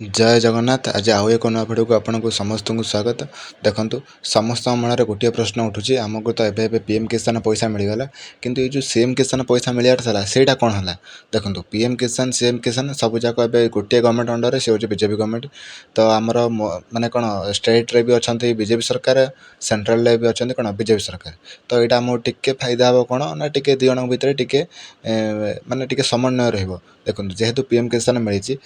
जय जगन्नाथ। आज आउ एक नया भिडियो को आपको समस्त को स्वागत। देखो समस्त मन में गोटे प्रश्न उठुची आमको तो एबे पीएम किसान पैसा मिलगला किंतु ये जो सीएम किसान पैसा मिलियार था सेटा कौन है। देखो पीएम किसान सीएम किसान सब जाक ए गोटे गवर्नमेंट अंडर से हूँ बीजेपी गवर्नमेंट। तो आमर माने कौन स्टेट रे भी अच्छा बीजेपी सरकार, सेंट्रल रे भी अच्छा कौन बीजेपी सरकार। तो यहाँ आमको टिके फायदा हे कौन ना टे दी जन भितर टे माने टे समन्वय रहिबो। देखो जेहेतु पीएम किसान मिली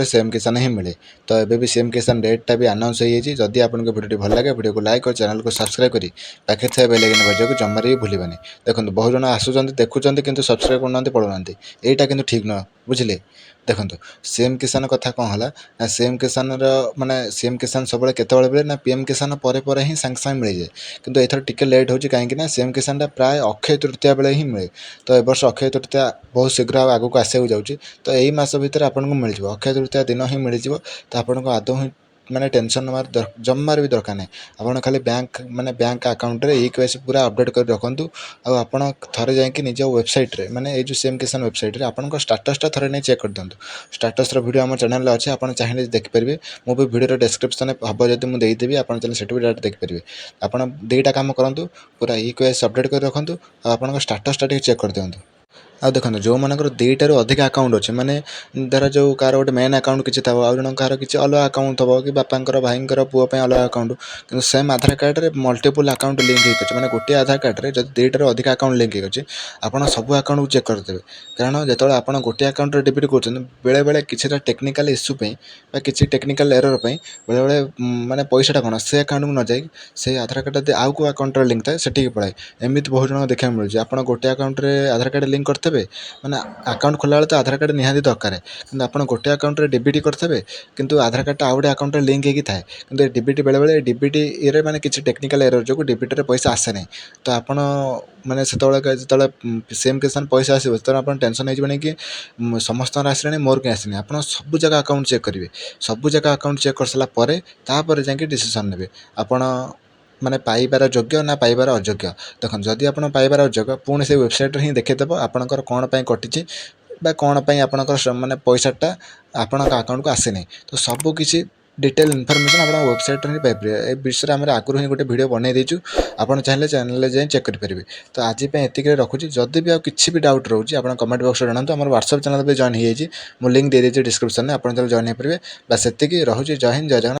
सीएम किसान ही मिले। तो एबे भी सीएम किसान डेटा भी अनाउंस हो जदि आपको वीडियो भल लगे वीडियो को लाइक और चैनल को सब्सक्राइब करी पाखे थे बेल आइकन बजाय को जमार भी भूलबानी। देखो बहुत जन आसुँच देखुं कि सब्सक्राइब करना पड़ूना यहाँ कि ठीक नुह बुझे। देखो सीएम किसान कथा कौन है ना सीएम किसान माने सीएम किसान सब केतबे ना पीएम किसान पर ही सांगे सांगे मिल जाए किंतु एथर टिके लेट हो कहीं सीएम किसान प्राय अक्षय तृतीया बेले ही मिले। तो ए वर्ष अक्षय तृतीया बहुत शीघ्र आगक आसू जाऊँगी। तो यही मास भितर आपको मिल जाए अक्षय तृतीया दिन ही मिल जाए। तो आपको आदौ ही माने टेंशन नमार जमार भी दरकार नहीं। आप खाली बैंक माने बैंक अकाउंट रे ई-केवाईसी पूरा अपडेट कर रखु। आप थे जाकि निज वेबसाइट रे माने ये जो सीएम किसान वेबसाइट रे आपन स्टाटसटा थे नहीं चेक कर दिंतु। स्टाटस वीडियो आम चैनल अच्छे आप चाहिए देखिपारे। मो भी वीडियो डिस्क्रिप्शन हम जब मुझे देदेवी आप से डायरेक्ट देखिपारे। आप दुईटा काम करूँ पूरा ई-केवाईसी अपडेट कर रखु आप स्टाटसटा चेक कर दिंतु। आ देखो जो मनकर दुईटार अधिक अकाउंट अच्छे माने धर जो कार गोटे मेन अकाउंट किसी था आउ जन कार किसी अलग अकाउंट थो कि बापांकर भाईंकर पुओ अलग अकाउंट कि सेम आधार कार्ड रे मल्टीपल अकाउंट लिंक होकर माने गोटे आधार कार्ड रे जब दुईटार अधिक अकाउंट लिंक होकर आप सब अकाउंट को चेक करदेवे। कारण जो आप गोटे अकाउंट रे डेबिट कर बेले बेले किसी टेक्निकल इश्यू कि टेक्निकल एरर बेले बेले माने पैसाटा कौन से अकाउंट को न जाए से आधार कार्ड आउ को अकाउंट लिंक थाए से पड़ाए। एमती बहुत जन देखा मिलूँ आप गोटे अकाउंट रे आधार कार्ड लिंक करते माने अकाउंट खोला तो आधार कार्ड निहाती दरकार कि आप गोटे अकाउंट रे डेबिट करते किंतु आधार कार्ड आउ गोटे अकाउंट लिंक होगी थाए कि डेबिट बेले बेले डेबिट ये माने किसी टेक्निकल एरर जो डेबिट रे पैसा आसे नहीं। तो आप माने से जो सीएम किसान पैसा आसो तो आप टेंशन हो कि समस्त आसला मोर कहीं आसनी। आप सब जगह अकाउंट चेक करेंगे सब जगह अकाउंट चेक कर सारापर जाकि डिसीजन ने आपण माने पाइबार योग्य ना पाइबार अयोग्य। देखो जदि आप पाइबार अयोग्य पुणी से वेबसाइट ही देखीदेव आपंकर कौन कटि कौन आपंकर माने पैसाटा आपण अकाउंट को आसे नहीं। तो सबकि डिटेल इनफर्मेशन आप वेबसाइट ही पाइपर ए विषय में आगुरी ही गोटे वीडियो बनई देचु आप चाहिए चैनल जाए चेक करेंगे। तो आज ये रखुच्छी जदि भी किसी भी डाउट रोचे आप कमेंट बॉक्स में जनातु। आम व्हाट्सएप चैनल भी जॉइन हो लिंक दे देती डिस्क्रिप्शन में आप जॉइन हो पारे। बस से रोचे। जय हिंद जय जगन्नाथ।